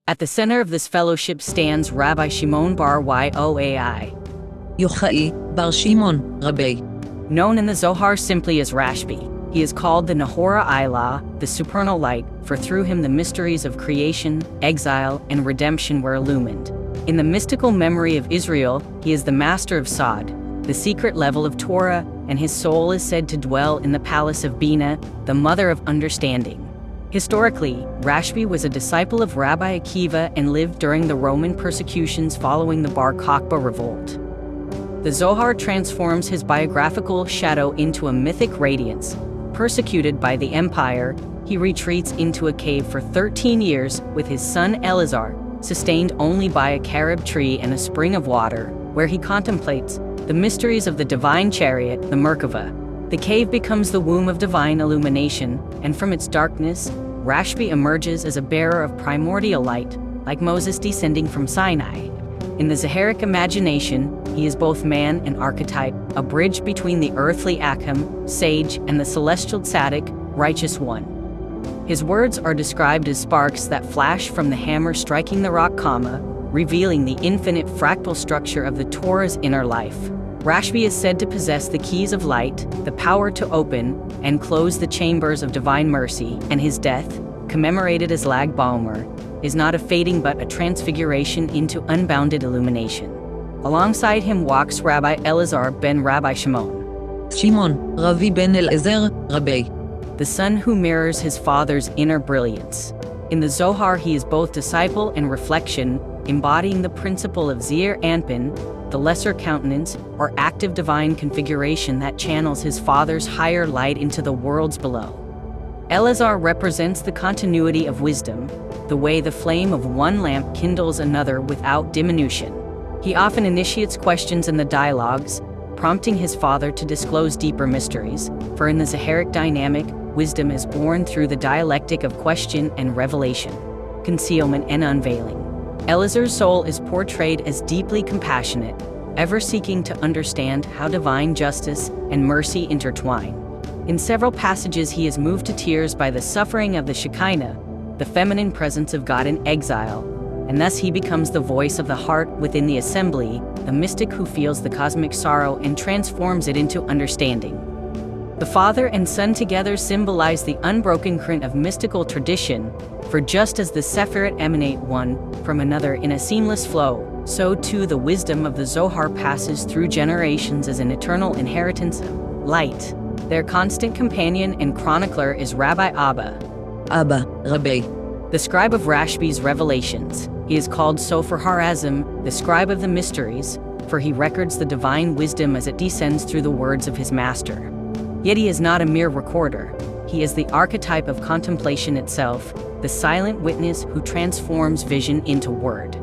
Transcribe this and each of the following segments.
At the center of this fellowship stands Rabbi Shimon bar Yochai, bar Shimon, Rabbi. known in the Zohar simply as Rashbi. He is called the Nahora Ilah, the supernal light, for through him the mysteries of creation, exile, and redemption were illumined. In the mystical memory of Israel, he is the master of Sod, the secret level of Torah, and his soul is said to dwell in the palace of Bina, the mother of understanding. Historically, Rashbi was a disciple of Rabbi Akiva and lived during the Roman persecutions following the Bar Kokhba revolt. The Zohar transforms his biographical shadow into a mythic radiance. Persecuted by the empire, he retreats into a cave for 13 years with his son Elazar, sustained only by a carob tree and a spring of water, where he contemplates the mysteries of the divine chariot, the Merkava. The cave becomes the womb of divine illumination, and from its darkness, Rashbi emerges as a bearer of primordial light, like Moses descending from Sinai. In the Zoharic imagination, he is both man and archetype, a bridge between the earthly Akham, sage, and the celestial tzaddik, righteous one. His words are described as sparks that flash from the hammer striking the rock comma, revealing the infinite fractal structure of the Torah's inner life. Rashbi is said to possess the keys of light, the power to open and close the chambers of divine mercy, and his death, commemorated as Lag Baomer, is not a fading but a transfiguration into unbounded illumination. Alongside him walks Rabbi Elazar ben Rabbi Shimon, Ravi ben Elazar, Rabbi. the son who mirrors his father's inner brilliance. In the Zohar, he is both disciple and reflection, embodying the principle of Zir Anpin, the lesser countenance, or active divine configuration that channels his father's higher light into the worlds below. Elazar represents the continuity of wisdom, the way the flame of one lamp kindles another without diminution. He often initiates questions in the dialogues, prompting his father to disclose deeper mysteries, for in the Zoharic dynamic, wisdom is born through the dialectic of question and revelation, concealment and unveiling. Elazar's soul is portrayed as deeply compassionate, ever seeking to understand how divine justice and mercy intertwine. In several passages, he is moved to tears by the suffering of the Shekinah, the feminine presence of God in exile, and thus he becomes the voice of the heart within the assembly, the mystic who feels the cosmic sorrow and transforms it into understanding. The Father and Son together symbolize the unbroken current of mystical tradition, for just as the Sephirot emanate one from another in a seamless flow, so too the wisdom of the Zohar passes through generations as an eternal inheritance of light. Their constant companion and chronicler is Rabbi Abba, Rabbi. the scribe of Rashbi's revelations. He is called Sofer Harazim, the scribe of the mysteries, for he records the divine wisdom as it descends through the words of his master. Yet he is not a mere recorder. He is the archetype of contemplation itself, the silent witness who transforms vision into word.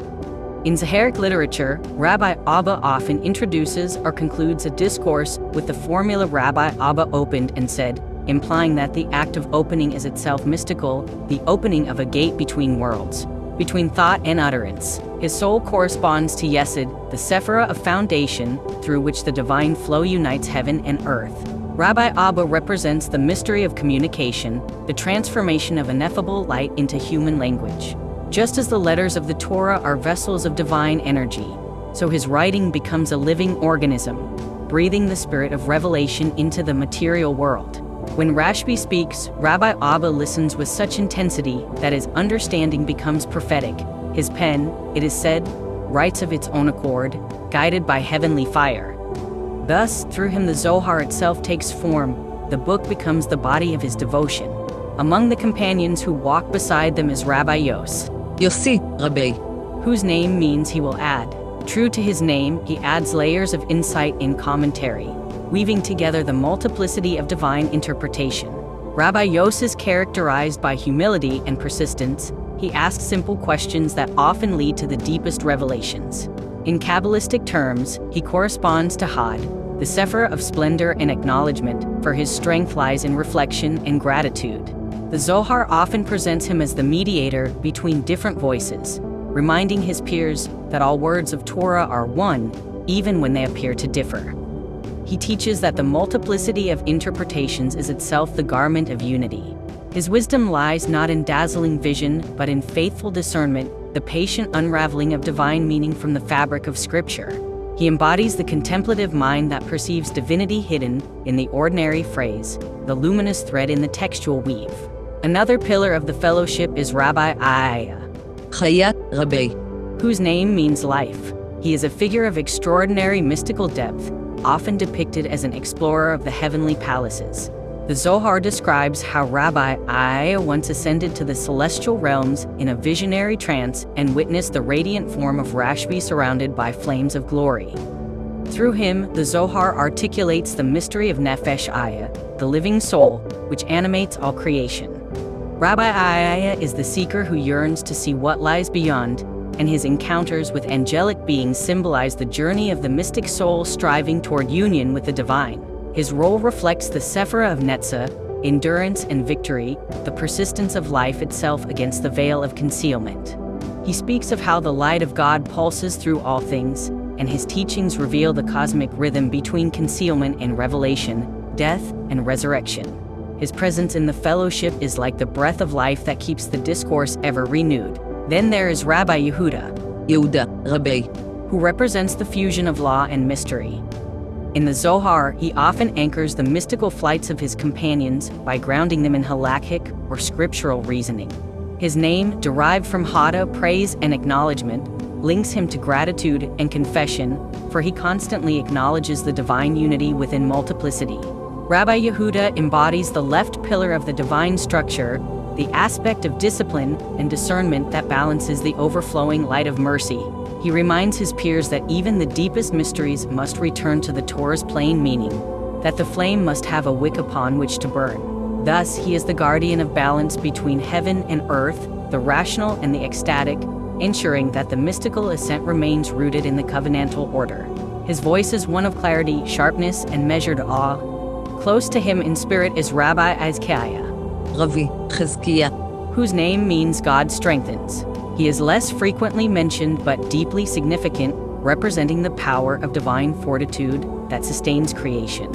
In Zoharic literature, Rabbi Abba often introduces or concludes a discourse with the formula Rabbi Abba opened and said, implying that the act of opening is itself mystical, the opening of a gate between worlds, between thought and utterance. His soul corresponds to Yesod, the Sephirah of foundation, through which the divine flow unites heaven and earth. Rabbi Abba represents the mystery of communication, the transformation of ineffable light into human language. Just as the letters of the Torah are vessels of divine energy, so his writing becomes a living organism, breathing the spirit of revelation into the material world. When Rashbi speaks, Rabbi Abba listens with such intensity that his understanding becomes prophetic. His pen, it is said, writes of its own accord, guided by heavenly fire. Thus, through him the Zohar itself takes form, the book becomes the body of his devotion. Among the companions who walk beside them is Rabbi Yossi, Rabbi, whose name means he will add. True to his name, he adds layers of insight in commentary, weaving together the multiplicity of divine interpretation. Rabbi Yos is characterized by humility and persistence. He asks simple questions that often lead to the deepest revelations. In Kabbalistic terms, he corresponds to Had, the Sephirah of splendor and acknowledgement, for his strength lies in reflection and gratitude. The Zohar often presents him as the mediator between different voices, reminding his peers that all words of Torah are one, even when they appear to differ. He teaches that the multiplicity of interpretations is itself the garment of unity. His wisdom lies not in dazzling vision, but in faithful discernment, the patient unraveling of divine meaning from the fabric of Scripture. He embodies the contemplative mind that perceives divinity hidden in the ordinary phrase, the luminous thread in the textual weave. Another pillar of the fellowship is Rabbi Aya, Chayat Rabbi, whose name means life. He is a figure of extraordinary mystical depth, often depicted as an explorer of the heavenly palaces. The Zohar describes how Rabbi Aya once ascended to the celestial realms in a visionary trance and witnessed the radiant form of Rashbi surrounded by flames of glory. Through him, the Zohar articulates the mystery of Nefesh Aya, the living soul, which animates all creation. Rabbi Aya is the seeker who yearns to see what lies beyond, and his encounters with angelic beings symbolize the journey of the mystic soul striving toward union with the divine. His role reflects the Sephirah of Netzah, endurance and victory, the persistence of life itself against the veil of concealment. He speaks of how the light of God pulses through all things, and his teachings reveal the cosmic rhythm between concealment and revelation, death and resurrection. His presence in the fellowship is like the breath of life that keeps the discourse ever renewed. Then there is Rabbi Yehuda, Rabbi, who represents the fusion of law and mystery. In the Zohar, he often anchors the mystical flights of his companions by grounding them in halakhic or scriptural reasoning. His name, derived from Hada, praise and acknowledgement, links him to gratitude and confession, for he constantly acknowledges the divine unity within multiplicity. Rabbi Yehuda embodies the left pillar of the divine structure, the aspect of discipline and discernment that balances the overflowing light of mercy. He reminds his peers that even the deepest mysteries must return to the Torah's plain meaning, that the flame must have a wick upon which to burn. Thus, he is the guardian of balance between heaven and earth, the rational and the ecstatic, ensuring that the mystical ascent remains rooted in the covenantal order. His voice is one of clarity, sharpness, and measured awe. Close to him in spirit is Rabbi Azkiah, Ravi Chizkiah, whose name means God strengthens. He is less frequently mentioned but deeply significant, representing the power of divine fortitude that sustains creation.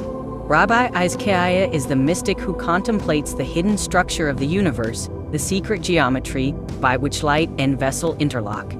Rabbi Azkiah is the mystic who contemplates the hidden structure of the universe, the secret geometry by which light and vessel interlock.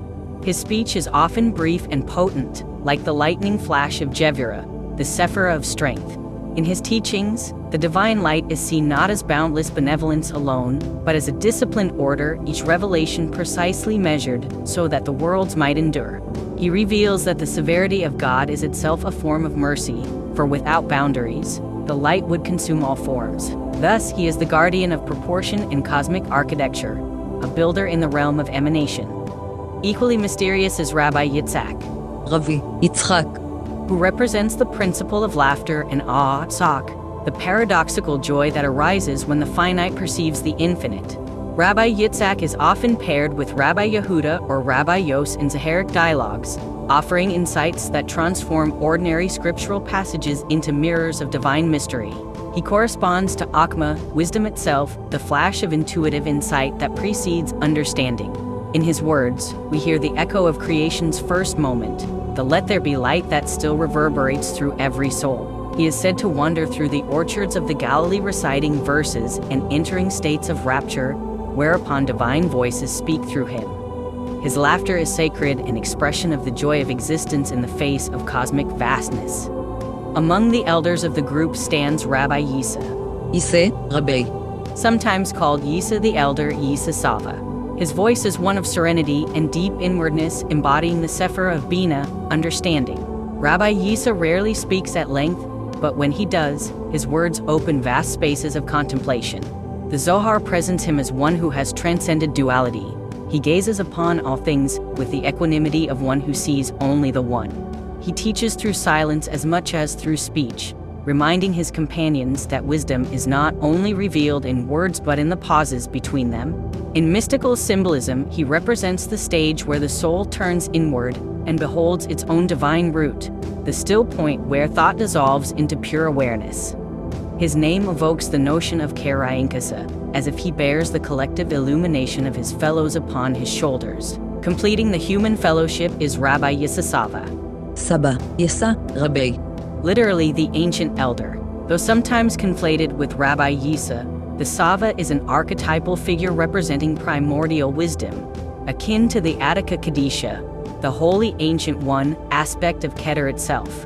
His speech is often brief and potent, like the lightning flash of Jevirah, the Sephirah of strength. In his teachings, the divine light is seen not as boundless benevolence alone, but as a disciplined order, each revelation precisely measured so that the worlds might endure. He reveals that the severity of God is itself a form of mercy, for without boundaries, the light would consume all forms. Thus, he is the guardian of proportion and cosmic architecture, a builder in the realm of emanation. Equally mysterious is Rabbi Yitzhak, Ravi Yitzchak, who represents the principle of laughter and awe, tzak, the paradoxical joy that arises when the finite perceives the infinite. Rabbi Yitzhak is often paired with Rabbi Yehuda or Rabbi Yos in Zoharic dialogues, offering insights that transform ordinary scriptural passages into mirrors of divine mystery. He corresponds to Akma, wisdom itself, the flash of intuitive insight that precedes understanding. In his words, we hear the echo of creation's first moment, the let there be light that still reverberates through every soul. He is said to wander through the orchards of the Galilee reciting verses and entering states of rapture, whereupon divine voices speak through him. His laughter is sacred, an expression of the joy of existence in the face of cosmic vastness. Among the elders of the group stands Rabbi Yiseh, Rabbi, sometimes called Yisa the Elder, Yisa Sava. His voice is one of serenity and deep inwardness, embodying the Sephirah of Bina, understanding. Rabbi Yisa rarely speaks at length, but when he does, his words open vast spaces of contemplation. The Zohar presents him as one who has transcended duality. He gazes upon all things with the equanimity of one who sees only the one. He teaches through silence as much as through speech, reminding his companions that wisdom is not only revealed in words but in the pauses between them. In mystical symbolism, he represents the stage where the soul turns inward and beholds its own divine root, the still point where thought dissolves into pure awareness. His name evokes the notion of Kera'inkasa, as if he bears the collective illumination of his fellows upon his shoulders. Completing the human fellowship is Rabbi Yisasava, Saba, Yesa, Rabbi, literally the ancient elder. Though sometimes conflated with Rabbi Yisa, The Sava is an archetypal figure representing primordial wisdom, akin to the Attica Kadisha, the holy ancient one aspect of Keter itself.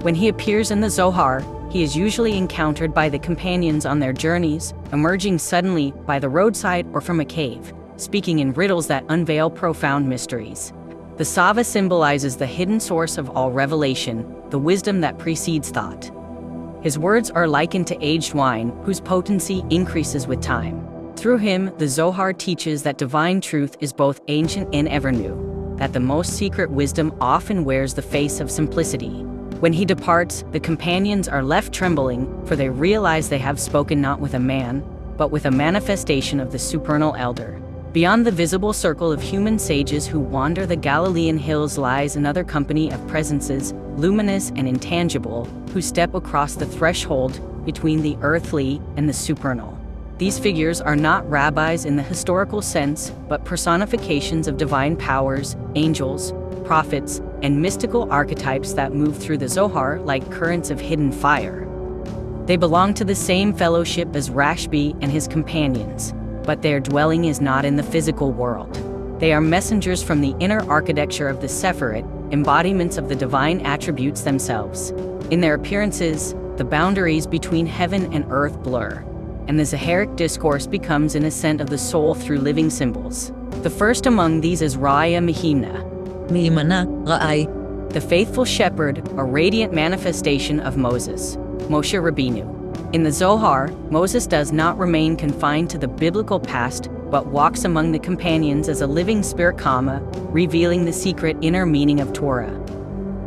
When he appears in the Zohar, he is usually encountered by the companions on their journeys, emerging suddenly by the roadside or from a cave, speaking in riddles that unveil profound mysteries. The Sava symbolizes the hidden source of all revelation, the wisdom that precedes thought. His words are likened to aged wine, whose potency increases with time. Through him, the Zohar teaches that divine truth is both ancient and ever new, that the most secret wisdom often wears the face of simplicity. When he departs, the companions are left trembling, for they realize they have spoken not with a man, but with a manifestation of the supernal elder. Beyond the visible circle of human sages who wander the Galilean hills lies another company of presences, luminous and intangible, who step across the threshold between the earthly and the supernal. These figures are not rabbis in the historical sense, but personifications of divine powers, angels, prophets, and mystical archetypes that move through the Zohar like currents of hidden fire. They belong to the same fellowship as Rashbi and his companions, but their dwelling is not in the physical world. They are messengers from the inner architecture of the Sephirot, embodiments of the divine attributes themselves. In their appearances, the boundaries between heaven and earth blur, and the Zoharic discourse becomes an ascent of the soul through living symbols. The first among these is Ra'aya Mehimna, Mihimana, Ra'ai, the faithful shepherd, a radiant manifestation of Moses, Moshe Rabbeinu. In the Zohar, Moses does not remain confined to the biblical past, but walks among the companions as a living spirit comma, revealing the secret inner meaning of Torah.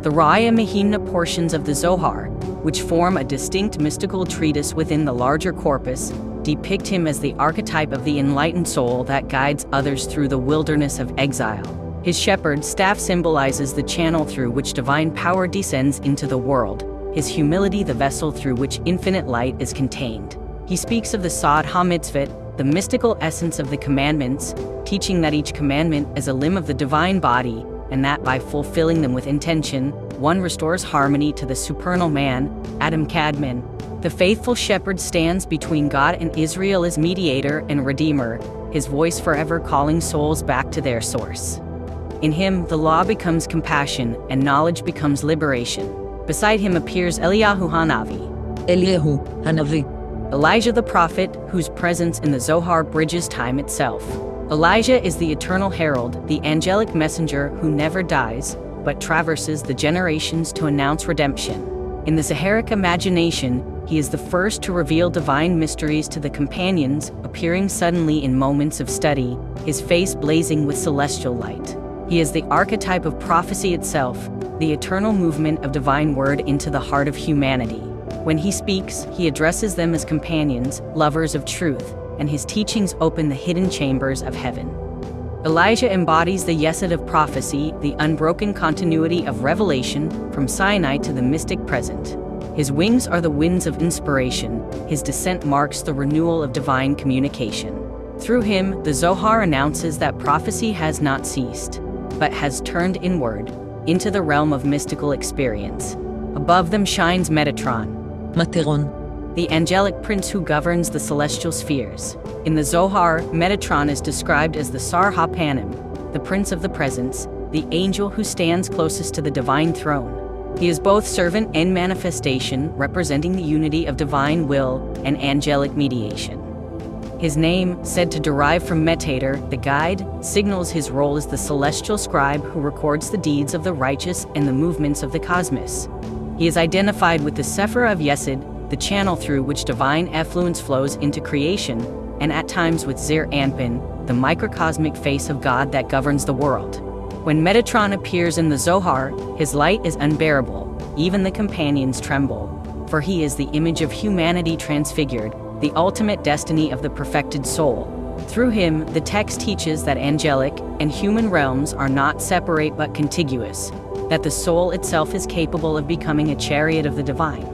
The Ra'aya Mehimna portions of the Zohar, which form a distinct mystical treatise within the larger corpus, depict him as the archetype of the enlightened soul that guides others through the wilderness of exile. His shepherd staff symbolizes the channel through which divine power descends into the world, his humility the vessel through which infinite light is contained. He speaks of the Sod HaMitzvot, the mystical essence of the commandments, teaching that each commandment is a limb of the divine body, and that by fulfilling them with intention, one restores harmony to the supernal man, Adam Kadmon. The faithful shepherd stands between God and Israel as mediator and redeemer, his voice forever calling souls back to their source. In him, the law becomes compassion, and knowledge becomes liberation. Beside him appears Eliyahu Hanavi, Eliyahu, Hanavi, Elijah the prophet, whose presence in the Zohar bridges time itself. Elijah is the eternal herald, the angelic messenger who never dies, but traverses the generations to announce redemption. In the Zoharic imagination, he is the first to reveal divine mysteries to the companions, appearing suddenly in moments of study, his face blazing with celestial light. He is the archetype of prophecy itself, the eternal movement of divine word into the heart of humanity. When he speaks, he addresses them as companions, lovers of truth, and his teachings open the hidden chambers of heaven. Elijah embodies the Yesod of prophecy, the unbroken continuity of revelation from Sinai to the mystic present. His wings are the winds of inspiration, his descent marks the renewal of divine communication. Through him, the Zohar announces that prophecy has not ceased, but has turned inward, into the realm of mystical experience. Above them shines Metatron, Materon, the angelic prince who governs the celestial spheres. In the Zohar, Metatron is described as the Sar HaPanim, the prince of the presence, the angel who stands closest to the divine throne. He is both servant and manifestation, representing the unity of divine will and angelic mediation. His name, said to derive from Metator, the guide, signals his role as the celestial scribe who records the deeds of the righteous and the movements of the cosmos. He is identified with the Sefer of Yesod, the channel through which divine effluence flows into creation, and at times with Zir Anpin, the microcosmic face of God that governs the world. When Metatron appears in the Zohar, his light is unbearable, even the companions tremble, for he is the image of humanity transfigured, the ultimate destiny of the perfected soul. Through him, the text teaches that angelic and human realms are not separate but contiguous, that the soul itself is capable of becoming a chariot of the divine.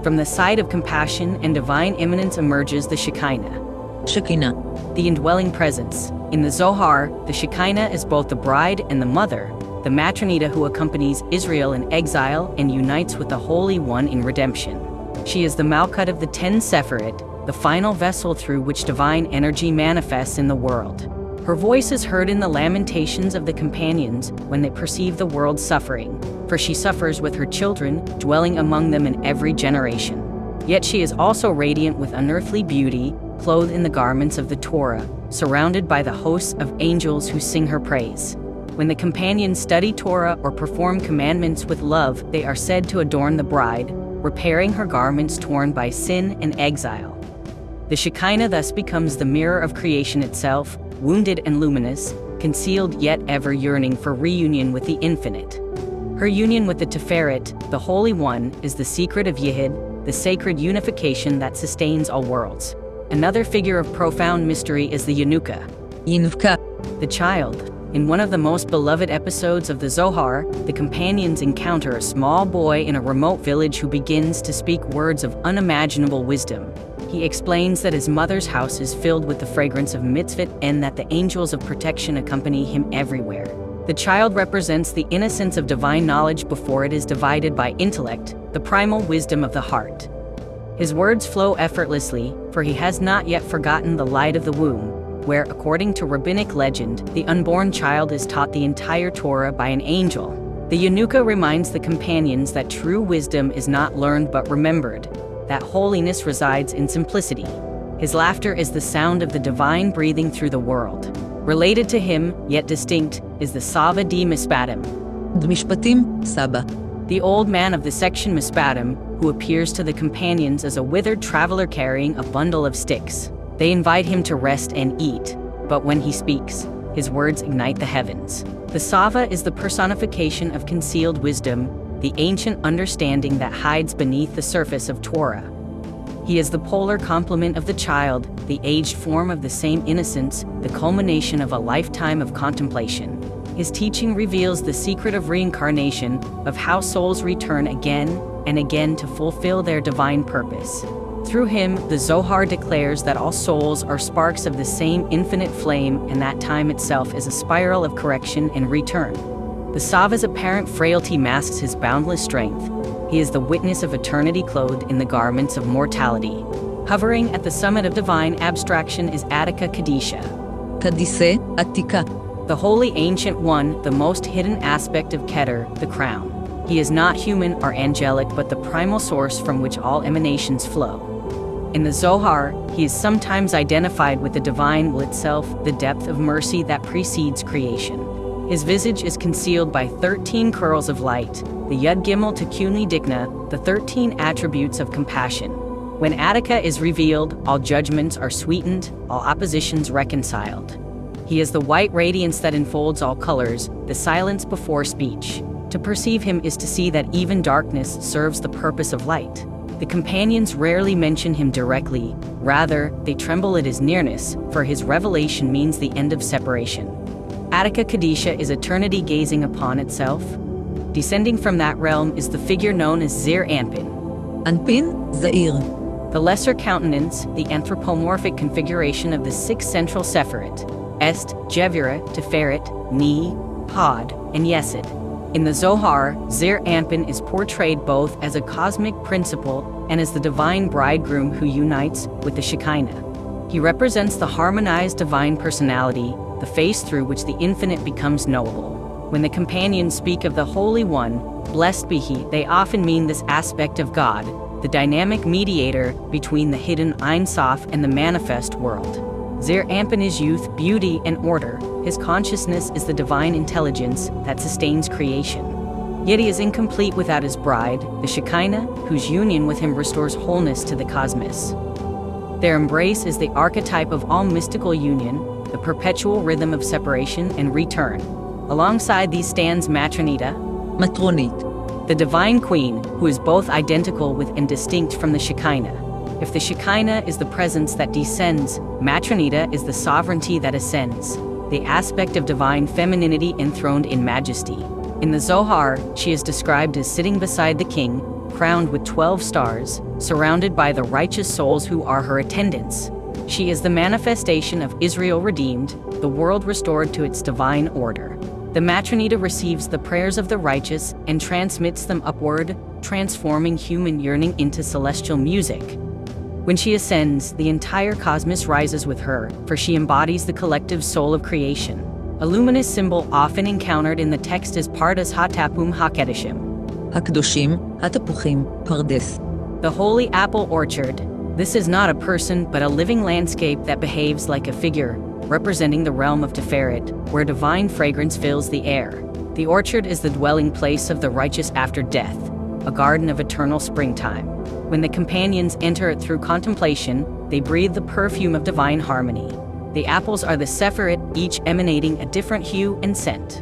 From the side of compassion and divine immanence emerges the Shekinah, Shekinah, the indwelling presence. In the Zohar, the Shekinah is both the bride and the mother, the matronita who accompanies Israel in exile and unites with the Holy One in redemption. She is the Malkut of the 10 Sephirot, the final vessel through which divine energy manifests in the world. Her voice is heard in the lamentations of the companions when they perceive the world's suffering, for she suffers with her children, dwelling among them in every generation. Yet she is also radiant with unearthly beauty, clothed in the garments of the Torah, surrounded by the hosts of angels who sing her praise. When the companions study Torah or perform commandments with love, they are said to adorn the bride, repairing her garments torn by sin and exile. The Shekinah thus becomes the mirror of creation itself, wounded and luminous, concealed yet ever yearning for reunion with the infinite. Her union with the Tiferet, the Holy One, is the secret of Yehid, the sacred unification that sustains all worlds. Another figure of profound mystery is the Yenuka, Yinvka, the child. In one of the most beloved episodes of the Zohar, the companions encounter a small boy in a remote village who begins to speak words of unimaginable wisdom. He explains that his mother's house is filled with the fragrance of mitzvot and that the angels of protection accompany him everywhere. The child represents the innocence of divine knowledge before it is divided by intellect, the primal wisdom of the heart. His words flow effortlessly, for he has not yet forgotten the light of the womb, where, according to rabbinic legend, the unborn child is taught the entire Torah by an angel. The Yenuka reminds the companions that true wisdom is not learned but remembered, that holiness resides in simplicity. His laughter is the sound of the divine breathing through the world. Related to him, yet distinct, is the Sava di Mispatim, Dmishpatim, Saba, the old man of the section Mispatim, who appears to the companions as a withered traveler carrying a bundle of sticks. They invite him to rest and eat, but when he speaks, his words ignite the heavens. The Sava is the personification of concealed wisdom, the ancient understanding that hides beneath the surface of Torah. He is the polar complement of the child, the aged form of the same innocence, the culmination of a lifetime of contemplation. His teaching reveals the secret of reincarnation, of how souls return again and again to fulfill their divine purpose. Through him, the Zohar declares that all souls are sparks of the same infinite flame and that time itself is a spiral of correction and return. The Sava's apparent frailty masks his boundless strength. He is the witness of eternity clothed in the garments of mortality. Hovering at the summit of divine abstraction is Attica Kadisha, Kadise, Attika, the holy ancient one, the most hidden aspect of Keter, the crown. He is not human or angelic but the primal source from which all emanations flow. In the Zohar, he is sometimes identified with the divine will itself, the depth of mercy that precedes creation. His visage is concealed by 13 curls of light, the Yud Gimel Tekuni Dikna, the 13 attributes of compassion. When Attica is revealed, all judgments are sweetened, all oppositions reconciled. He is the white radiance that enfolds all colors, the silence before speech. To perceive him is to see that even darkness serves the purpose of light. The companions rarely mention him directly, rather, they tremble at his nearness, for his revelation means the end of separation. Attica Kadisha is eternity gazing upon itself. Descending from that realm is the figure known as Zir Anpin, Anpin, Zair, the lesser countenance, the anthropomorphic configuration of the 6 central Sephirot, Est, Jevira, Tiferet, Ni, Hod, and Yesod. In the Zohar, Zir Anpin is portrayed both as a cosmic principle and as the divine bridegroom who unites with the Shekinah. He represents the harmonized divine personality, the face through which the infinite becomes knowable. When the companions speak of the Holy One, blessed be he, they often mean this aspect of God, the dynamic mediator between the hidden Ein Sof and the manifest world. Zir Anpin is youth, beauty, and order. His consciousness is the divine intelligence that sustains creation. Yet he is incomplete without his bride, the Shekinah, whose union with him restores wholeness to the cosmos. Their embrace is the archetype of all mystical union, the perpetual rhythm of separation and return. Alongside these stands Matronita, Matronit, the divine queen, who is both identical with and distinct from the Shekinah. If the Shekinah is the presence that descends, Matronita is the sovereignty that ascends, the aspect of divine femininity enthroned in majesty. In the Zohar, she is described as sitting beside the king, crowned with 12 stars, surrounded by the righteous souls who are her attendants. She is the manifestation of Israel redeemed, the world restored to its divine order. The Matronita receives the prayers of the righteous and transmits them upward, transforming human yearning into celestial music. When she ascends, the entire cosmos rises with her, for she embodies the collective soul of creation. A luminous symbol often encountered in the text is Pardes HaTapum HaKedishim, הקדושים, התפוחים, פרדס. the holy apple orchard. This is not a person but a living landscape that behaves like a figure, representing the realm of Tiferet, where divine fragrance fills the air. The orchard is the dwelling place of the righteous after death, a garden of eternal springtime. When the companions enter it through contemplation, they breathe the perfume of divine harmony. The apples are the Sephirot, each emanating a different hue and scent.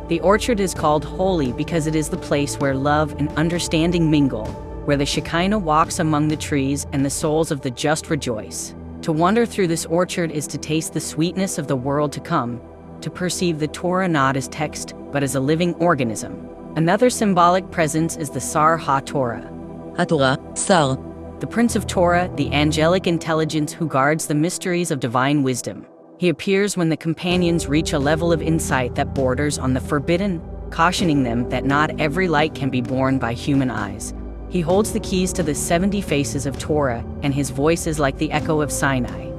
The orchard is called holy because it is the place where love and understanding mingle, where the Shekinah walks among the trees and the souls of the just rejoice. To wander through this orchard is to taste the sweetness of the world to come, to perceive the Torah not as text, but as a living organism. Another symbolic presence is the Sar HaTorah, התורה, שר. the Prince of Torah, the angelic intelligence who guards the mysteries of divine wisdom. He appears when the companions reach a level of insight that borders on the forbidden, cautioning them that not every light can be borne by human eyes. He holds the keys to the 70 faces of Torah, and his voice is like the echo of Sinai.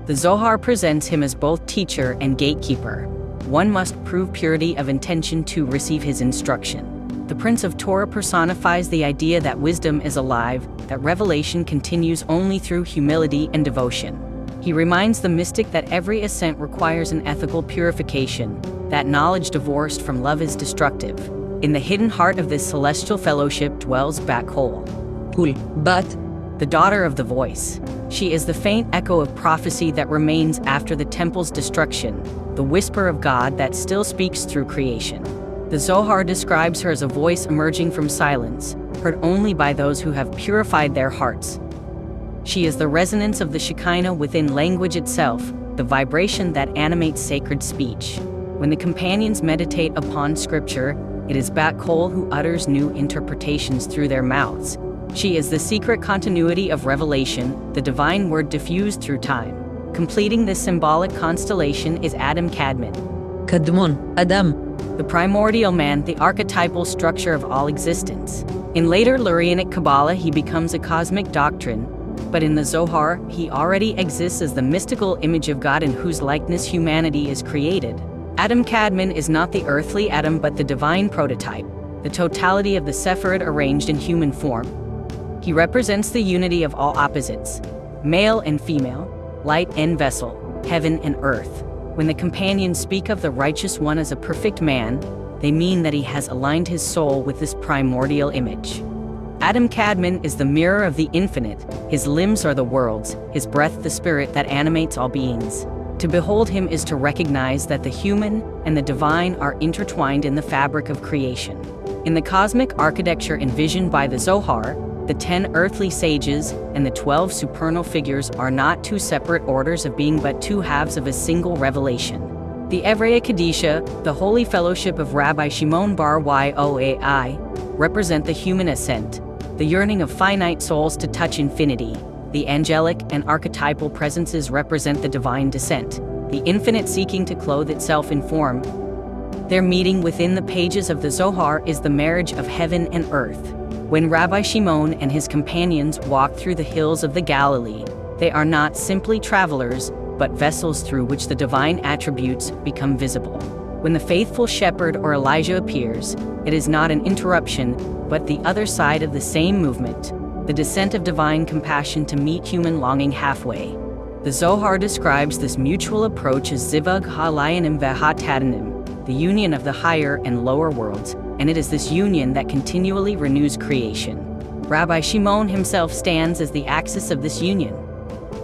The Zohar presents him as both teacher and gatekeeper. One must prove purity of intention to receive his instruction. The Prince of Torah personifies the idea that wisdom is alive, that revelation continues only through humility and devotion. He reminds the mystic that every ascent requires an ethical purification, that knowledge divorced from love is destructive. In the hidden heart of this celestial fellowship dwells Bakhol, קול, בת, the daughter of the voice. She is the faint echo of prophecy that remains after the temple's destruction, the whisper of God that still speaks through creation. The Zohar describes her as a voice emerging from silence, heard only by those who have purified their hearts. She is the resonance of the Shekinah within language itself, the vibration that animates sacred speech. When the companions meditate upon scripture, it is Bakhol who utters new interpretations through their mouths. She is the secret continuity of revelation, the divine word diffused through time. Completing this symbolic constellation is Adam Kadmon, קדמון, אדם. the primordial man, the archetypal structure of all existence. In later Lurianic Kabbalah, he becomes a cosmic doctrine, but in the Zohar, he already exists as the mystical image of God in whose likeness humanity is created. Adam Kadmon is not the earthly Adam but the divine prototype, the totality of the Sephirot arranged in human form. He represents the unity of all opposites, male and female, light and vessel, heaven and earth. When the companions speak of the righteous one as a perfect man, they mean that he has aligned his soul with this primordial image. Adam Kadmon is the mirror of the infinite, his limbs are the worlds, his breath the spirit that animates all beings. To behold him is to recognize that the human and the divine are intertwined in the fabric of creation. In the cosmic architecture envisioned by the Zohar, the 10 earthly sages and the 12 supernal figures are not two separate orders of being but two halves of a single revelation. The Evrei Kadisha, the holy fellowship of Rabbi Shimon bar Yoai, represent the human ascent, the yearning of finite souls to touch infinity. The angelic and archetypal presences represent the divine descent, the infinite seeking to clothe itself in form. Their meeting within the pages of the Zohar is the marriage of heaven and earth. When Rabbi Shimon and his companions walk through the hills of the Galilee, they are not simply travelers, but vessels through which the divine attributes become visible. When the faithful shepherd or Elijah appears, it is not an interruption, but the other side of the same movement, the descent of divine compassion to meet human longing halfway. The Zohar describes this mutual approach as Zivug ha-Lyanim ve'ha-Tadanim, the union of the higher and lower worlds, and it is this union that continually renews creation. Rabbi Shimon himself stands as the axis of this union.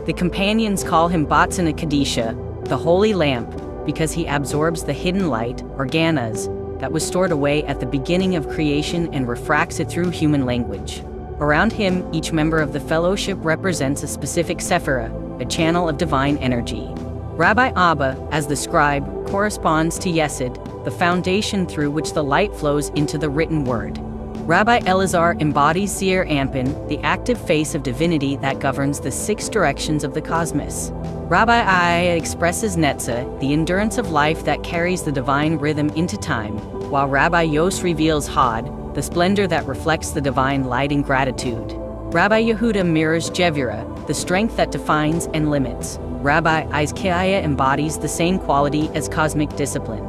The companions call him Batzana Kadisha, the holy lamp, because he absorbs the hidden light, or ganas, that was stored away at the beginning of creation and refracts it through human language. Around him, each member of the fellowship represents a specific sephirah, a channel of divine energy. Rabbi Abba, as the scribe, corresponds to Yesod, the foundation through which the light flows into the written word. Rabbi Elazar embodies Seir Anpin, the active face of divinity that governs the 6 directions of the cosmos. Rabbi Aya expresses Netzah, the endurance of life that carries the divine rhythm into time, while Rabbi Yos reveals Hod, the splendor that reflects the divine light and gratitude. Rabbi Yehuda mirrors Jevira, the strength that defines and limits. Rabbi Izkiah embodies the same quality as cosmic discipline.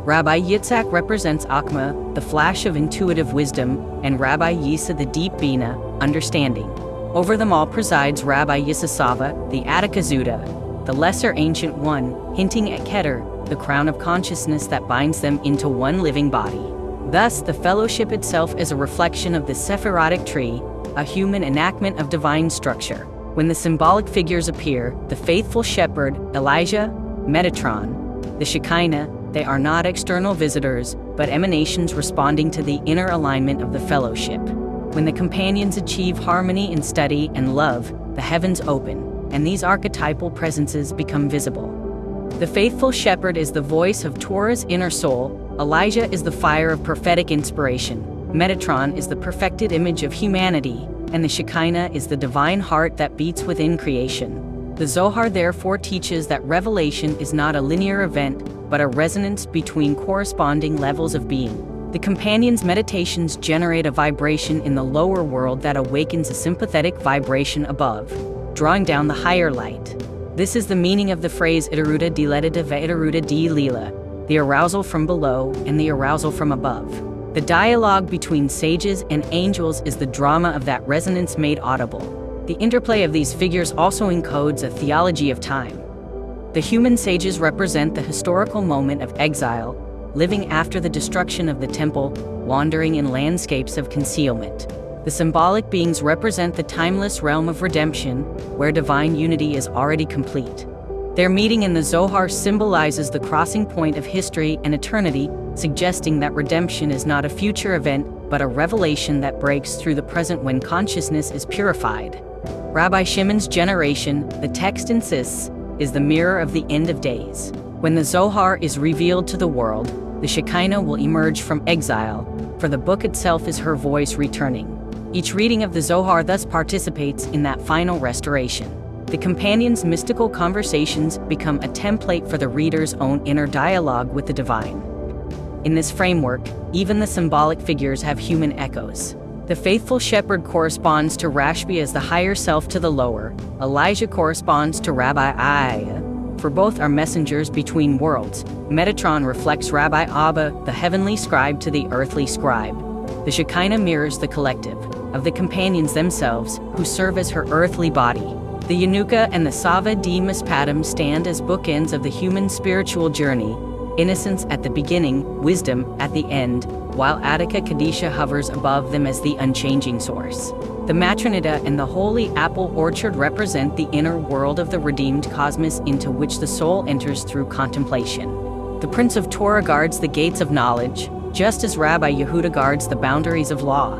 Rabbi Yitzhak represents Akma, the flash of intuitive wisdom, and Rabbi Yisa, the deep Bina, understanding. Over them all presides Rabbi Yisasava, the Atakazuda, the lesser ancient one, hinting at Keter, the crown of consciousness that binds them into one living body. Thus, the fellowship itself is a reflection of the Sephirotic tree, a human enactment of divine structure. When the symbolic figures appear, the faithful shepherd, Elijah, Metatron, the Shekinah, they are not external visitors, but emanations responding to the inner alignment of the fellowship. When the companions achieve harmony in study and love, the heavens open, and these archetypal presences become visible. The faithful shepherd is the voice of Torah's inner soul, Elijah is the fire of prophetic inspiration, Metatron is the perfected image of humanity, and the Shekinah is the divine heart that beats within creation. The Zohar therefore teaches that revelation is not a linear event, but a resonance between corresponding levels of being. The companions' meditations generate a vibration in the lower world that awakens a sympathetic vibration above, drawing down the higher light. This is the meaning of the phrase Itaruda di Ledida ve Itaruda di Lila, the arousal from below and the arousal from above. The dialogue between sages and angels is the drama of that resonance made audible. The interplay of these figures also encodes a theology of time. The human sages represent the historical moment of exile, living after the destruction of the temple, wandering in landscapes of concealment. The symbolic beings represent the timeless realm of redemption, where divine unity is already complete. Their meeting in the Zohar symbolizes the crossing point of history and eternity, suggesting that redemption is not a future event, but a revelation that breaks through the present when consciousness is purified. Rabbi Shimon's generation, the text insists, is the mirror of the end of days. When the Zohar is revealed to the world, the Shekinah will emerge from exile, for the book itself is her voice returning. Each reading of the Zohar thus participates in that final restoration. The companions' mystical conversations become a template for the reader's own inner dialogue with the divine. In this framework, even the symbolic figures have human echoes. The faithful shepherd corresponds to Rashbi as the higher self to the lower. Elijah corresponds to Rabbi Aya, for both are messengers between worlds. Metatron reflects Rabbi Abba, the heavenly scribe, to the earthly scribe. The Shekinah mirrors the collective of the companions themselves, who serve as her earthly body. The Yanuka and the Sava di Mispatim stand as bookends of the human spiritual journey, innocence at the beginning, wisdom at the end, while Attica Kadisha hovers above them as the unchanging source. The Matronida and the Holy Apple Orchard represent the inner world of the redeemed cosmos into which the soul enters through contemplation. The Prince of Torah guards the gates of knowledge, just as Rabbi Yehuda guards the boundaries of law.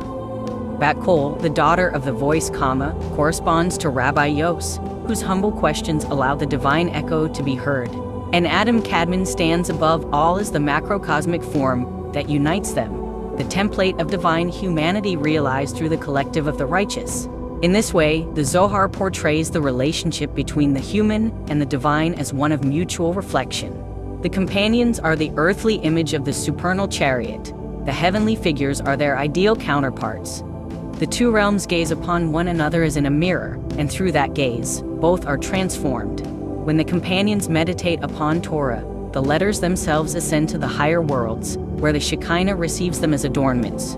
Bat-Kol, the daughter of the voice Kama, corresponds to Rabbi Yos, whose humble questions allow the divine echo to be heard. And Adam Kadmon stands above all as the macrocosmic form that unites them, the template of divine humanity realized through the collective of the righteous. In this way, the Zohar portrays the relationship between the human and the divine as one of mutual reflection. The companions are the earthly image of the supernal chariot. The heavenly figures are their ideal counterparts. The two realms gaze upon one another as in a mirror, and through that gaze, both are transformed. When the companions meditate upon Torah, the letters themselves ascend to the higher worlds, where the Shekinah receives them as adornments.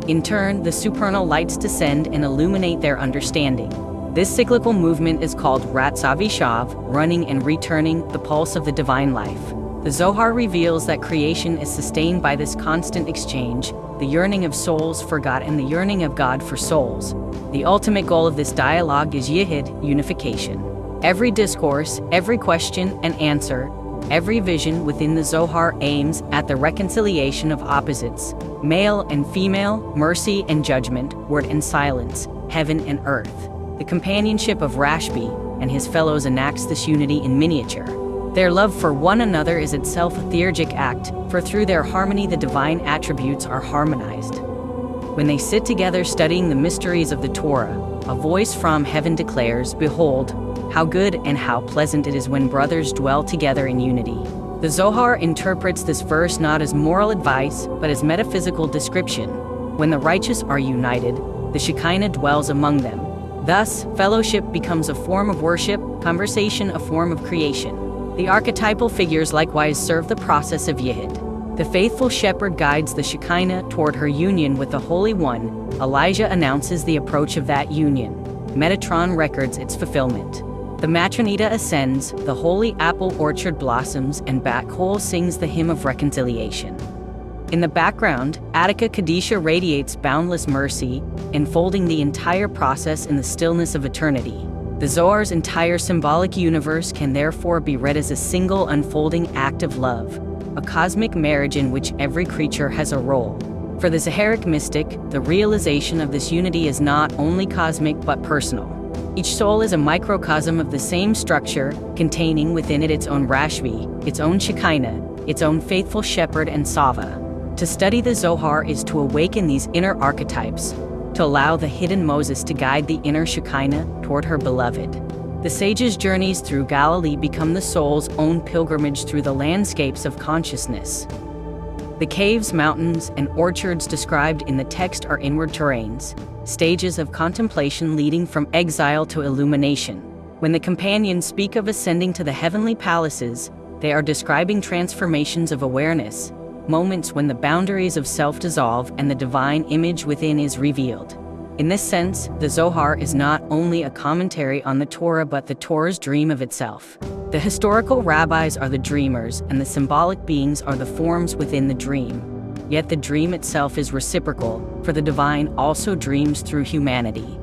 In turn, the supernal lights descend and illuminate their understanding. This cyclical movement is called Ratzavishav, running and returning, the pulse of the divine life. The Zohar reveals that creation is sustained by this constant exchange, the yearning of souls for God and the yearning of God for souls. The ultimate goal of this dialogue is Yihid, unification. Every discourse, every question and answer, every vision within the Zohar aims at the reconciliation of opposites, male and female, mercy and judgment, word and silence, heaven and earth. The companionship of Rashbi and his fellows enacts this unity in miniature. Their love for one another is itself a theurgic act, for through their harmony the divine attributes are harmonized. When they sit together studying the mysteries of the Torah, a voice from heaven declares, "Behold, how good and how pleasant it is when brothers dwell together in unity." The Zohar interprets this verse not as moral advice, but as metaphysical description. When the righteous are united, the Shekinah dwells among them. Thus, fellowship becomes a form of worship, conversation a form of creation. The archetypal figures likewise serve the process of Yihud. The faithful shepherd guides the Shekinah toward her union with the Holy One. Elijah announces the approach of that union. Metatron records its fulfillment. The Matronita ascends, the holy apple orchard blossoms, and Bat-Kol sings the hymn of reconciliation. In the background, Attica Kadisha radiates boundless mercy, enfolding the entire process in the stillness of eternity. The Zohar's entire symbolic universe can therefore be read as a single unfolding act of love, a cosmic marriage in which every creature has a role. For the Zoharic mystic, the realization of this unity is not only cosmic but personal. Each soul is a microcosm of the same structure, containing within it its own Rashbi, its own Shekinah, its own faithful shepherd and Sava. To study the Zohar is to awaken these inner archetypes, to allow the hidden Moses to guide the inner Shekinah toward her beloved. The sage's journeys through Galilee become the soul's own pilgrimage through the landscapes of consciousness. The caves, mountains, and orchards described in the text are inward terrains, stages of contemplation leading from exile to illumination. When the companions speak of ascending to the heavenly palaces, they are describing transformations of awareness, moments when the boundaries of self dissolve and the divine image within is revealed. In this sense, the Zohar is not only a commentary on the Torah but the Torah's dream of itself. The historical rabbis are the dreamers, and the symbolic beings are the forms within the dream. Yet the dream itself is reciprocal, for the divine also dreams through humanity.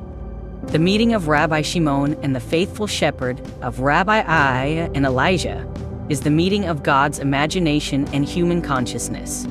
The meeting of Rabbi Shimon and the faithful shepherd, of Rabbi Ai and Elijah, is the meeting of God's imagination and human consciousness.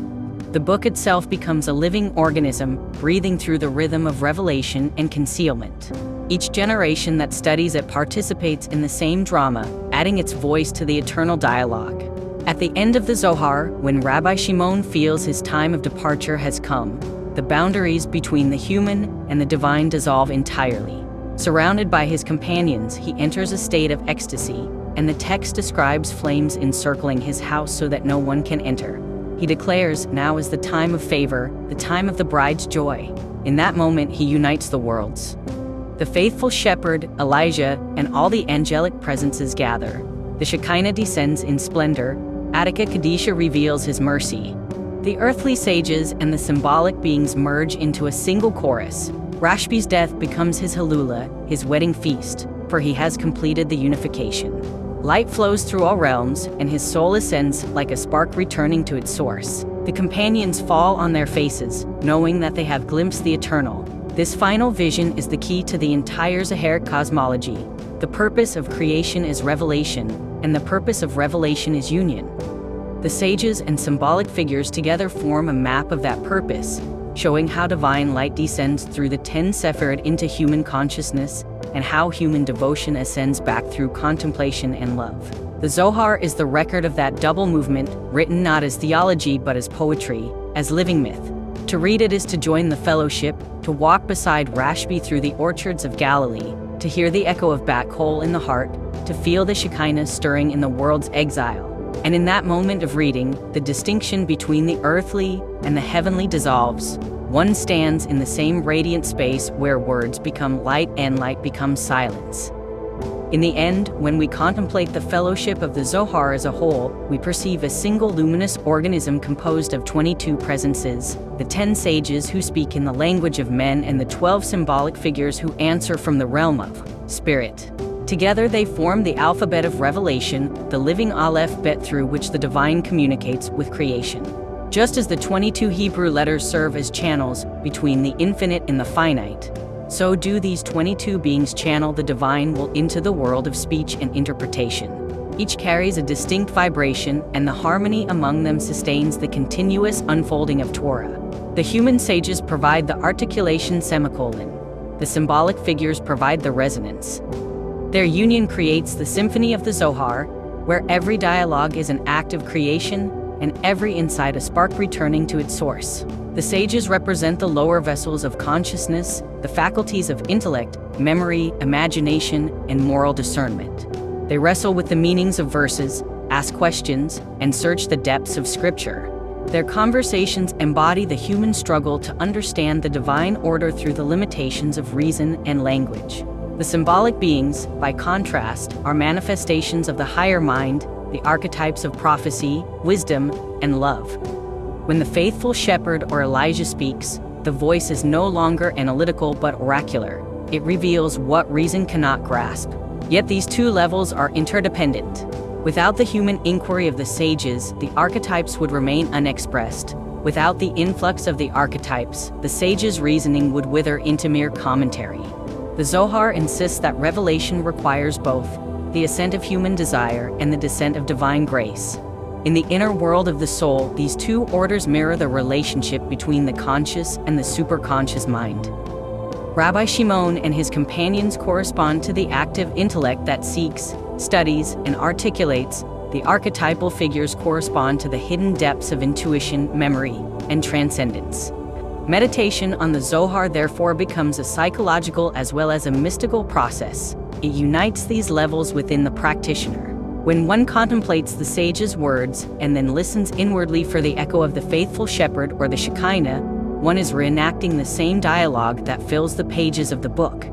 The book itself becomes a living organism, breathing through the rhythm of revelation and concealment. Each generation that studies it participates in the same drama, adding its voice to the eternal dialogue. At the end of the Zohar, when Rabbi Shimon feels his time of departure has come, the boundaries between the human and the divine dissolve entirely. Surrounded by his companions, he enters a state of ecstasy, and the text describes flames encircling his house so that no one can enter. He declares, now is the time of favor, the time of the bride's joy. In that moment, he unites the worlds. The faithful shepherd, Elijah, and all the angelic presences gather. The Shekinah descends in splendor. Attica Kadisha reveals his mercy. The earthly sages and the symbolic beings merge into a single chorus. Rashbi's death becomes his Halula, his wedding feast, for he has completed the unification. Light flows through all realms, and his soul ascends like a spark returning to its source. The companions fall on their faces, knowing that they have glimpsed the eternal. This final vision is the key to the entire Zoharic cosmology. The purpose of creation is revelation, and the purpose of revelation is union. The sages and symbolic figures together form a map of that purpose, showing how divine light descends through the 10 Sephirot into human consciousness, and how human devotion ascends back through contemplation and love. The Zohar is the record of that double movement, written not as theology but as poetry, as living myth. To read it is to join the fellowship, to walk beside Rashbi through the orchards of Galilee, to hear the echo of Bat-Kol in the heart, to feel the Shekinah stirring in the world's exile. And in that moment of reading, the distinction between the earthly and the heavenly dissolves. One stands in the same radiant space where words become light and light becomes silence. In the end, when we contemplate the fellowship of the Zohar as a whole, we perceive a single luminous organism composed of 22 presences, the 10 sages who speak in the language of men and the 12 symbolic figures who answer from the realm of spirit. Together they form the alphabet of revelation, the living Aleph Bet through which the divine communicates with creation. Just as the 22 Hebrew letters serve as channels between the infinite and the finite, so do these 22 beings channel the divine will into the world of speech and interpretation. Each carries a distinct vibration, and the harmony among them sustains the continuous unfolding of Torah. The human sages provide the articulation semicolon. The symbolic figures provide the resonance. Their union creates the symphony of the Zohar, where every dialogue is an act of creation, and every insight a spark returning to its source. The sages represent the lower vessels of consciousness, the faculties of intellect, memory, imagination, and moral discernment. They wrestle with the meanings of verses, ask questions, and search the depths of scripture. Their conversations embody the human struggle to understand the divine order through the limitations of reason and language. The symbolic beings, by contrast, are manifestations of the higher mind, the archetypes of prophecy, wisdom, and love. When the faithful shepherd or Elijah speaks, the voice is no longer analytical but oracular. It reveals what reason cannot grasp. Yet these two levels are interdependent. Without the human inquiry of the sages, the archetypes would remain unexpressed. Without the influx of the archetypes, the sages' reasoning would wither into mere commentary. The Zohar insists that revelation requires both the ascent of human desire and the descent of divine grace. In the inner world of the soul, these two orders mirror the relationship between the conscious and the superconscious mind. Rabbi Shimon and his companions correspond to the active intellect that seeks, studies, and articulates. The archetypal figures correspond to the hidden depths of intuition, memory, and transcendence. Meditation on the Zohar therefore becomes a psychological as well as a mystical process. It unites these levels within the practitioner. When one contemplates the sage's words and then listens inwardly for the echo of the faithful shepherd or the Shekinah, one is reenacting the same dialogue that fills the pages of the book.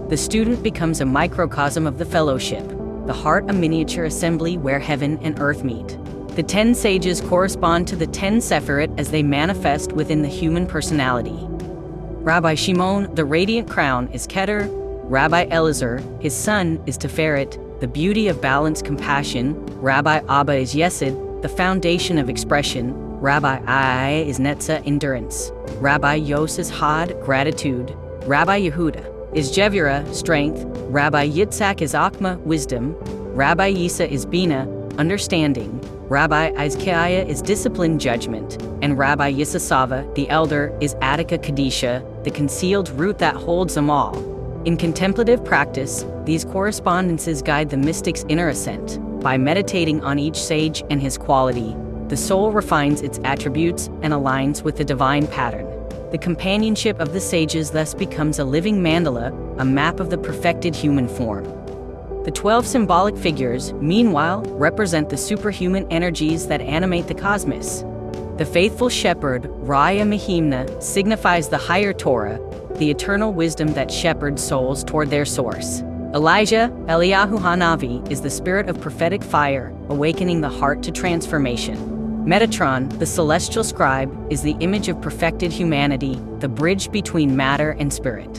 The student becomes a microcosm of the fellowship, the heart a miniature assembly where heaven and earth meet. The 10 sages correspond to the 10 Sephirot as they manifest within the human personality. Rabbi Shimon, the radiant crown, is Keter. Rabbi Elazar, his son, is Tiferet, the beauty of balanced compassion. Rabbi Abba is Yesod, the foundation of expression. Rabbi Ai is Netzah, endurance. Rabbi Yos is Had, gratitude. Rabbi Yehuda is Jevurah, strength. Rabbi Yitzhak is Akma, wisdom. Rabbi Yisa is Bina, understanding. Rabbi Izkiah is discipline, judgment. And Rabbi Yisasava, the elder, is Attica Kadisha, the concealed root that holds them all. In contemplative practice, these correspondences guide the mystic's inner ascent. By meditating on each sage and his quality, the soul refines its attributes and aligns with the divine pattern. The companionship of the sages thus becomes a living mandala, a map of the perfected human form. The 12 symbolic figures, meanwhile, represent the superhuman energies that animate the cosmos. The faithful shepherd, Raya Mehimna, signifies the higher Torah, the eternal wisdom that shepherds souls toward their source. Elijah, Eliyahu Hanavi, is the spirit of prophetic fire, awakening the heart to transformation. Metatron, the celestial scribe, is the image of perfected humanity, the bridge between matter and spirit.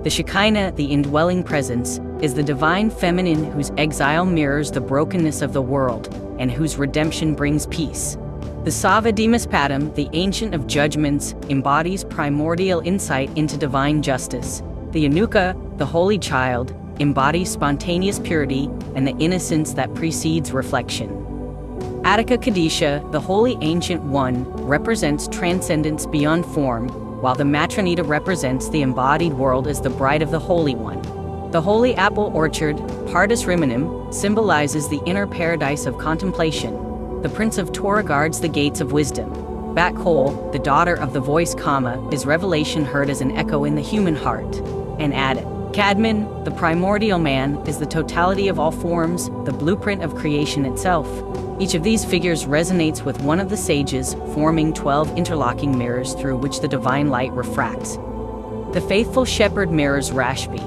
The Shekinah, the indwelling presence, is the divine feminine whose exile mirrors the brokenness of the world and whose redemption brings peace. The Sava Demas Padam, the ancient of judgments, embodies primordial insight into divine justice. The Yanuka, the holy child, embodies spontaneous purity and the innocence that precedes reflection. Attica Kadisha, the holy ancient one, represents transcendence beyond form, while the Matronita represents the embodied world as the bride of the Holy One. The holy apple orchard, Pardes Rimonum, symbolizes the inner paradise of contemplation. The Prince of Torah guards the gates of wisdom. Bat Kol, the daughter of the voice Kama, is revelation heard as an echo in the human heart. And Adam, Kadmon, the primordial man, is the totality of all forms, the blueprint of creation itself. Each of these figures resonates with one of the sages, forming 12 interlocking mirrors through which the divine light refracts. The faithful shepherd mirrors Rashbi.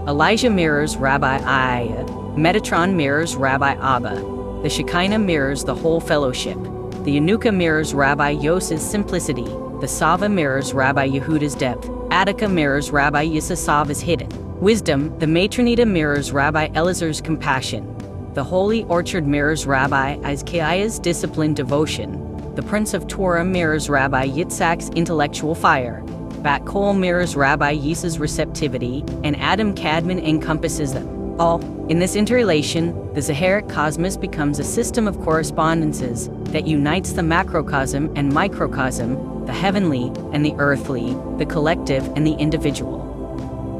Elijah mirrors Rabbi Aiah. Metatron mirrors Rabbi Abba. The Shekinah mirrors the whole fellowship. The Yanuka mirrors Rabbi Yos's simplicity. The Sava mirrors Rabbi Yehuda's depth. Attica mirrors Rabbi Yisasava's hidden wisdom. The Matronita mirrors Rabbi Elazar's compassion. The Holy Orchard mirrors Rabbi Izkiah's disciplined devotion. The Prince of Torah mirrors Rabbi Yitzhak's intellectual fire. Bat Kol mirrors Rabbi Yisa's receptivity, and Adam Kadmon encompasses them all. In this interrelation, the Zoharic cosmos becomes a system of correspondences that unites the macrocosm and microcosm, the heavenly and the earthly, the collective and the individual.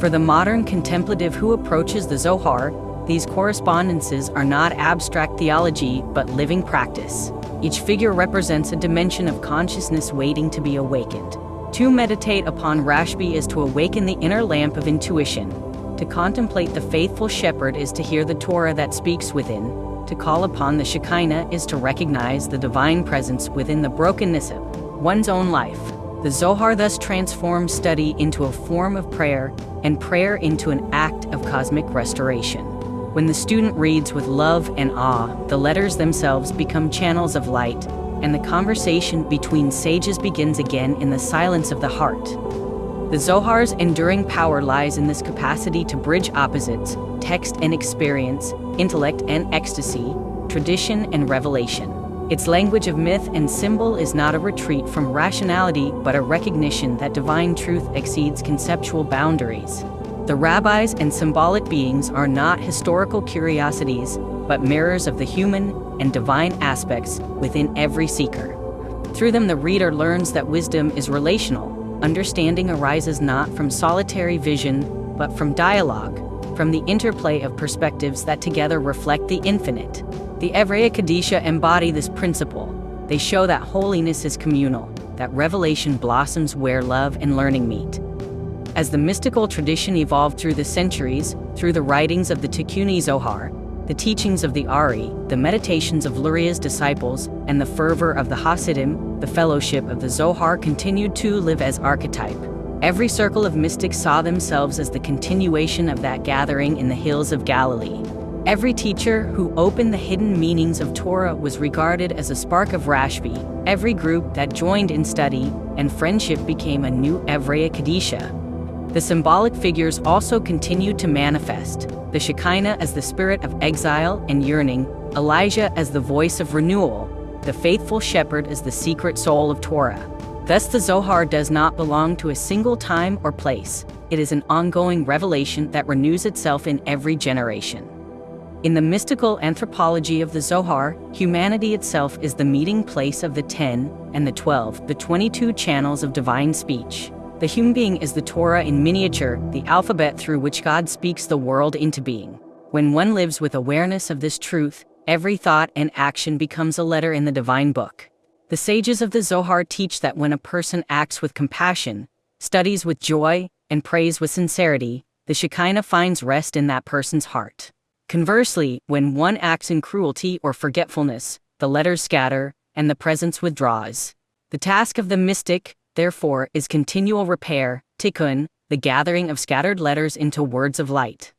For the modern contemplative who approaches the Zohar, these correspondences are not abstract theology, but living practice. Each figure represents a dimension of consciousness waiting to be awakened. To meditate upon Rashbi is to awaken the inner lamp of intuition. To contemplate the faithful shepherd is to hear the Torah that speaks within. To call upon the Shekinah is to recognize the divine presence within the brokenness of one's own life. The Zohar thus transforms study into a form of prayer, and prayer into an act of cosmic restoration. When the student reads with love and awe, the letters themselves become channels of light, and the conversation between sages begins again in the silence of the heart. The Zohar's enduring power lies in this capacity to bridge opposites, text and experience, intellect and ecstasy, tradition and revelation. Its language of myth and symbol is not a retreat from rationality, but a recognition that divine truth exceeds conceptual boundaries. The rabbis and symbolic beings are not historical curiosities, but mirrors of the human and divine aspects within every seeker. Through them, the reader learns that wisdom is relational. Understanding arises not from solitary vision, but from dialogue, from the interplay of perspectives that together reflect the infinite. The Evrei Kadisha embody this principle. They show that holiness is communal, that revelation blossoms where love and learning meet. As the mystical tradition evolved through the centuries, through the writings of the Tikkuni Zohar, the teachings of the Ari, the meditations of Luria's disciples, and the fervor of the Hasidim, the fellowship of the Zohar continued to live as archetype. Every circle of mystics saw themselves as the continuation of that gathering in the hills of Galilee. Every teacher who opened the hidden meanings of Torah was regarded as a spark of Rashbi. Every group that joined in study and friendship became a new Evrei Kadisha. The symbolic figures also continued to manifest. The Shekinah as the spirit of exile and yearning, Elijah as the voice of renewal, the faithful shepherd as the secret soul of Torah. Thus the Zohar does not belong to a single time or place. It is an ongoing revelation that renews itself in every generation. In the mystical anthropology of the Zohar, humanity itself is the meeting place of the 10 and the 12, the 22 channels of divine speech. The human being is the Torah in miniature, the alphabet through which God speaks the world into being. When one lives with awareness of this truth, every thought and action becomes a letter in the divine book. The sages of the Zohar teach that when a person acts with compassion, studies with joy, and prays with sincerity, the Shekinah finds rest in that person's heart. Conversely, when one acts in cruelty or forgetfulness, the letters scatter, and the presence withdraws. The task of the mystic, therefore, is continual repair, tikkun, the gathering of scattered letters into words of light.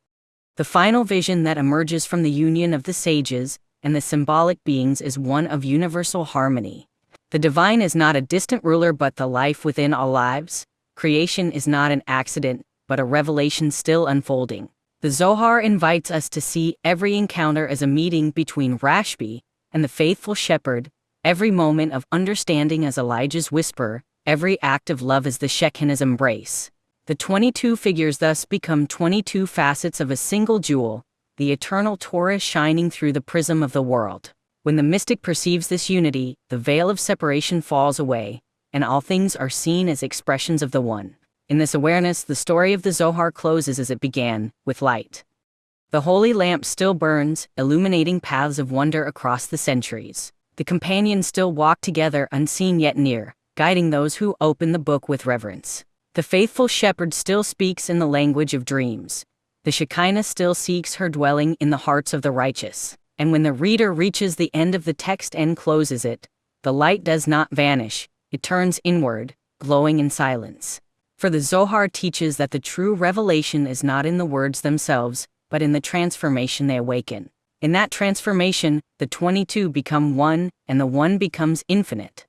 The final vision that emerges from the union of the sages and the symbolic beings is one of universal harmony. The divine is not a distant ruler but the life within all lives. Creation is not an accident, but a revelation still unfolding. The Zohar invites us to see every encounter as a meeting between Rashbi and the faithful shepherd, every moment of understanding as Elijah's whisper, every act of love as the Shekinah's embrace. The 22 figures thus become 22 facets of a single jewel, the eternal Torah shining through the prism of the world. When the mystic perceives this unity, the veil of separation falls away, and all things are seen as expressions of the One. In this awareness, the story of the Zohar closes as it began, with light. The holy lamp still burns, illuminating paths of wonder across the centuries. The companions still walk together unseen yet near, guiding those who open the book with reverence. The faithful shepherd still speaks in the language of dreams. The Shekinah still seeks her dwelling in the hearts of the righteous. And when the reader reaches the end of the text and closes it, the light does not vanish, it turns inward, glowing in silence. For the Zohar teaches that the true revelation is not in the words themselves, but in the transformation they awaken. In that transformation, the 22 become one, and the one becomes infinite.